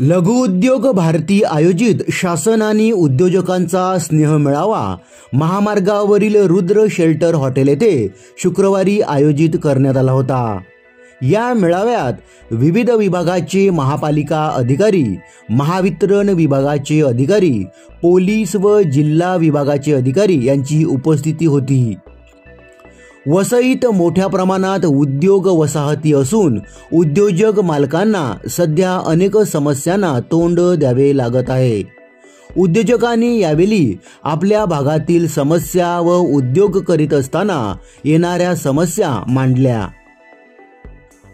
लघु उद्योग भारती आयोजित शासन आणि उद्योजकांचा स्नेह मेळावा महामार्गावरील रुद्र शेल्टर हॉटेल येथे शुक्रवारी आयोजित करण्यात आला होता। या मेळाव्यात विविध विभागाचे महापालिका अधिकारी, महावितरण विभागाचे अधिकारी, पोलीस व जिल्हा विभागाचे अधिकारी यांची उपस्थिती होती। वसईत मोठ्या प्रमाणात उद्योग वसाहती असून उद्योजक मालकांना सध्या अनेक समस्यांना तोंड द्यावे लागत आहे। उद्योजकांनी यावेळी आपल्या भागातील समस्या व उद्योग करीत असताना येणाऱ्या समस्या मांडल्या।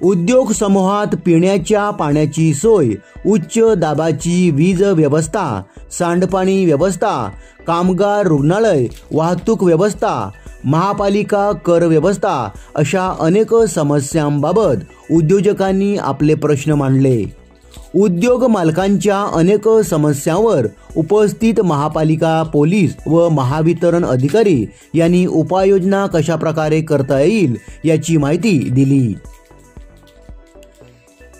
उद्योग समूहात पिण्याच्या पाण्याची सोय, उच्च दाबाची वीज व्यवस्था, सांडपाणी व्यवस्था, कामगार रुग्णालय, वाहतूक व्यवस्था, महापालिका कर व्यवस्था अशा अनेक समस्यांबाबत उद्योजकांनी आपले प्रश्न मांडले। उद्योग मालकांच्या अनेक समस्यांवर उपस्थित महापालिका, पोलीस व महावितरण अधिकारी यांनी उपाययोजना कशा प्रकारे करता येईल याची माहिती दिली।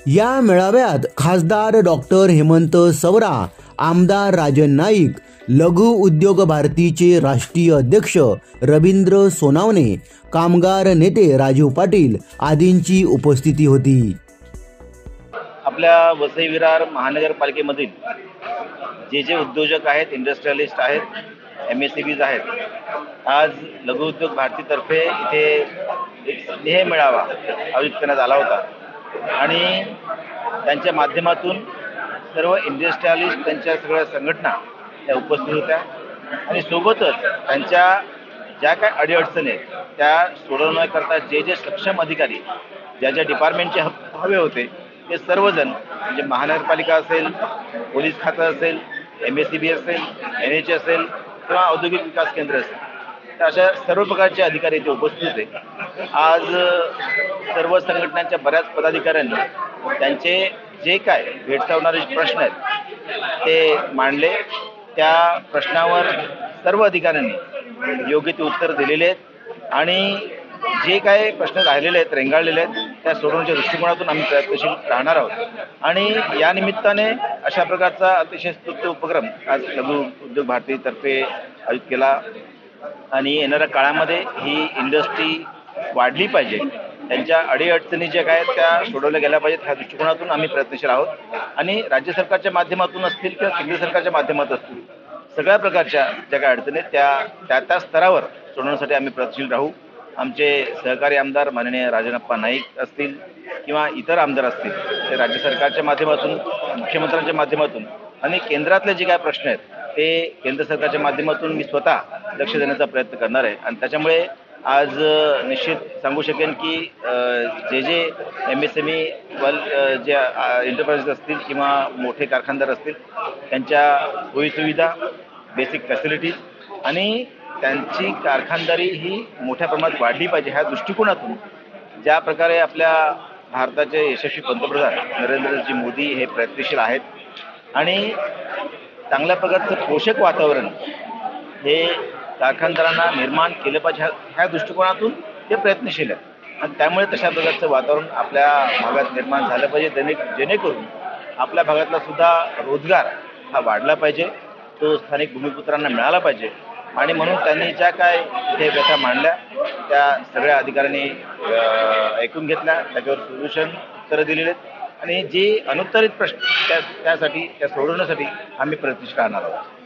या मेळाव्यात खासदार डॉक्टर हेमंत सवरा, आमदार राजन नाईक, लघु उद्योग भारतीचे राष्ट्रीय अध्यक्ष रवींद्र सोनावणे, कामगार नेते राजू पाटील आदींची उपस्थिती होती। आपल्या वसई विरार महानगरपालिकेमधील जे उद्योजक आहेत, इंडस्ट्रियलिस्ट आहेत, MSCBs आहेत, आज लघु उद्योग भारतीतर्फे इथे एक स्नेह मेळावा आयोजित करण्यात आला होता आणि त्यांच्या माध्यमातून सर्व इंडस्ट्रियलिस्ट, त्यांच्या सगळ्या संघटना त्या उपस्थित होत्या आणि सोबतच त्यांच्या ज्या काय अडीअडचणी आहेत त्या सोडवण्याकरता जे सक्षम अधिकारी ज्या डिपार्टमेंटचे हवे होते ते सर्वजण, म्हणजे महानगरपालिका असेल, पोलीस खातं असेल, MSCB असेल, NH असेल किंवा औद्योगिक विकास केंद्र असेल, तर अशा सर्व प्रकारचे अधिकारी इथे उपस्थित होते। आज सर्व संघटनांच्या बऱ्याच पदाधिकाऱ्यांनी त्यांचे जे काय भेडसावणारे प्रश्न आहेत ते मांडले। त्या प्रश्नावर सर्व अधिकाऱ्यांनी योग्य ते उत्तर दिलेले आहेत आणि जे काही प्रश्न राहिलेले आहेत, रेंगाळलेले आहेत, त्या सोडवण्याच्या दृष्टिकोनातून आम्ही प्रयत्नशील राहणार आहोत आणि या निमित्ताने अशा प्रकारचा अतिशय स्तुत्य उपक्रम आज लघु उद्योग भारतीतर्फे आयोजित केला आणि येणाऱ्या काळामध्ये ही इंडस्ट्री वाढली पाहिजे, त्यांच्या अडीअडचणी ज्या काय त्या सोडवल्या गेल्या पाहिजेत ह्या दृष्टिकोनातून आम्ही प्रयत्नशील आहोत आणि राज्य सरकारच्या माध्यमातून असतील किंवा केंद्र सरकारच्या माध्यमातून असतील, सगळ्या प्रकारच्या ज्या काय अडचणी त्या स्तरावर सोडवण्यासाठी आम्ही प्रयत्नशील राहू। आमचे सहकारी आमदार माननीय राजनप्पा नाईक असतील किंवा इतर आमदार असतील, ते राज्य सरकारच्या माध्यमातून, मुख्यमंत्र्यांच्या माध्यमातून आणि केंद्रातले जे काय प्रश्न आहेत ते केंद्र सरकारच्या माध्यमातून मी स्वतः लक्ष देण्याचा प्रयत्न करणार आहे आणि त्याच्यामुळे आज निश्चित सांगू शकेन की जे MSME जे एंटरप्राइजेस असतील किंवा मोठे कारखानदार असतील, त्यांच्या सोयीसुविधा, बेसिक फॅसिलिटीज आणि त्यांची कारखानदारी ही मोठ्या प्रमाणात वाढली पाहिजे ह्या दृष्टिकोनातून ज्या प्रकारे आपल्या भारताचे यशस्वी पंतप्रधान नरेंद्रजी मोदी हे प्रयत्नशील आहेत आणि चांगल्या प्रकारचं पोषक वातावरण हे कारखानदारांना निर्माण केलं पाहिजे ह्या दृष्टिकोनातून ते प्रयत्नशील आहेत आणि त्यामुळे तशा प्रकारचं वातावरण आपल्या भागात निर्माण झालं पाहिजे, जेणेकरून आपल्या भागातला सुद्धा रोजगार हा वाढला पाहिजे, तो स्थानिक भूमिपुत्रांना मिळाला पाहिजे आणि म्हणून त्यांनी ज्या काय इथे व्यथा मांडल्या त्या सगळ्या अधिकाऱ्यांनी ऐकून घेतल्या, त्याच्यावर सोल्युशन उत्तरं दिलेली आहेत आणि जे अनुत्तरित प्रश्न त्या सोडवण्यासाठी आम्ही प्रयत्नशील राहणार आहोत।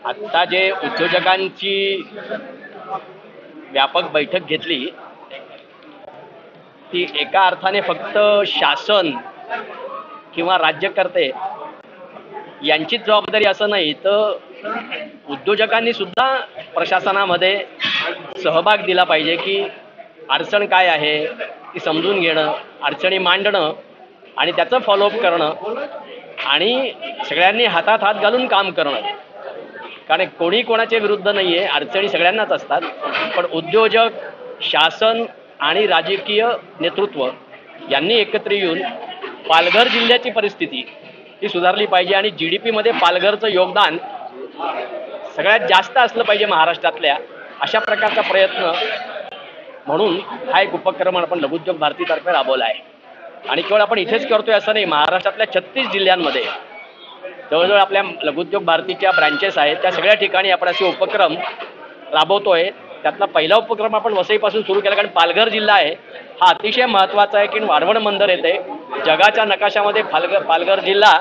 आत्ता जे उद्योजकांची व्यापक बैठक घेतली ती एका अर्थाने फक्त शासन किंवा राज्यकर्ते यांचीच जबाबदारी असं नाही, तर उद्योजकांनी सुद्धा प्रशासनामध्ये सहभाग दिला पाहिजे की अडचण काय आहे ती समजून घेणं, अडचणी मांडणं आणि त्याचं फॉलोअप करणं आणि सगळ्यांनी हातात हात घालून काम करणं। कारण कोणी कोणाच्या विरुद्ध नाही आहे, अडचणी सगळ्यांनाच असतात, पण उद्योजक, शासन आणि राजकीय नेतृत्व यांनी एकत्र येऊन पालघर जिल्ह्याची परिस्थिती ही सुधारली पाहिजे आणि GDPमध्ये पालघरचं योगदान सगळ्यात जास्त असलं पाहिजे महाराष्ट्रातल्या, अशा प्रकारचा प्रयत्न म्हणून हा एक उपक्रम आपण लघु उद्योग भारतीतर्फे राबवला आहे। आणि केवळ आपण इथेच करतोय असं नाही, महाराष्ट्रातल्या 36 जिल्ह्यांमध्ये जवळजवळ आपल्या लघुउद्योग भारतीच्या ब्रँचेस आहेत, त्या सगळ्या ठिकाणी आपण असे उपक्रम राबवतोय. त्यातला पहिला उपक्रम आपण वसईपासून सुरू केला, कारण पालघर जिल्हा आहे हा अतिशय महत्त्वाचा आहे, की वाढवण बंदर येते जगाच्या नकाशामध्ये. पालघर जिल्हा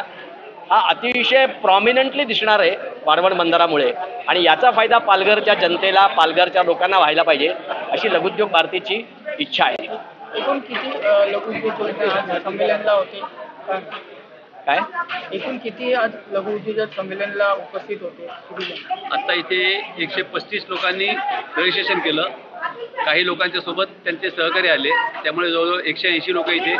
हा अतिशय प्रॉमिनंटली दिसणार आहे वाढवण बंदरामुळे, आणि याचा फायदा पालघरच्या जनतेला, पालघरच्या लोकांना व्हायला पाहिजे अशी लघुउद्योग भारतीची इच्छा आहे. एकूण किती लघुउद्योग संमेलनला होते? काय एकूण किती आज लघुउद्योजक संमेलनला उपस्थित होते? आता इथे 135 लोकांनी रजिस्ट्रेशन केलं. काही लोकांच्या सोबत त्यांचे सहकारी आले, त्यामुळे जवळजवळ 180 लोक इथे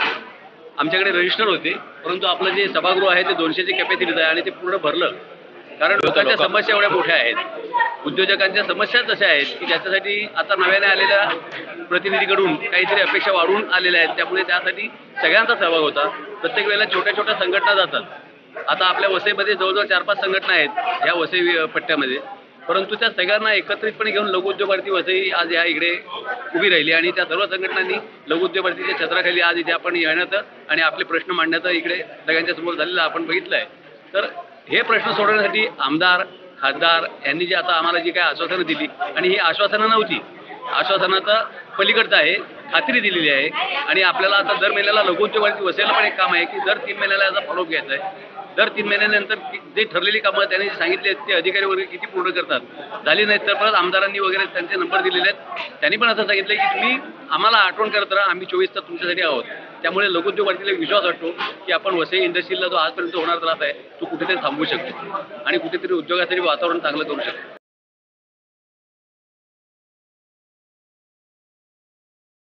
आमच्याकडे रजिस्टर होते. परंतु आपलं जे सभागृह आहे ते 200ची कॅपॅसिटीचं आहे आणि ते पूर्ण भरलं, कारण लोकांच्या समस्या एवढ्या मोठ्या आहेत. उद्योजकांच्या समस्या तशा आहेत की ज्याच्यासाठी आता नव्याने आलेल्या प्रतिनिधीकडून काहीतरी अपेक्षा वाढून आलेल्या आहेत. त्यामुळे त्यासाठी सगळ्यांचा सहभाग होता. प्रत्येक वेळेला छोट्या छोट्या संघटना जातात. आता आपल्या वसईमध्ये जवळजवळ 4-5 संघटना आहेत ह्या वसई पट्ट्यामध्ये, परंतु त्या सगळ्यांना एकत्रितपणे घेऊन लघुउद्योग भारती वसई आज या इकडे उभी राहिली आणि त्या सर्व संघटनांनी लघुउद्योग भारतीच्या छत्राखाली आज इथे आपण येण्याचं आणि आपले प्रश्न मांडण्याचं इकडे सगळ्यांच्या समोर झालेलं आपण बघितलं आहे. तर हे प्रश्न सोडवण्यासाठी आमदार, खासदार यांनी जी आता आम्हाला जी काही आश्वासनं दिली, आणि ही आश्वासनं नव्हती, आश्वासनाचा पलीकडचं आहे, खात्री दिलेली आहे. आणि आपल्याला आता दर महिन्याला लघुउद्योग भारती वसईला पण एक काम आहे की दर 3 महिन्याला याचा फॉलोअप घ्यायचा आहे. दर 3 महिन्यानंतर जे ठरलेली कामं त्यांनी सांगितले ते अधिकारी वगैरे किती पूर्ण करतात, झाली नाहीत तर परत आमदारांनी वगैरे त्यांचे नंबर दिलेले आहेत. त्यांनी पण असं सांगितलं की तुम्ही आम्हाला आठवण करत राहा, आम्ही 24 तास तुमच्यासाठी आहोत. त्यामुळे लघुउद्योग भारतीला एक विश्वास वाटतो की आपण वसई इंडस्ट्रीला जो आजपर्यंत होणार त्रास आहे तो कुठेतरी थांबवू शकतो आणि कुठेतरी उद्योगासाठी वातावरण चांगलं करू शकतो.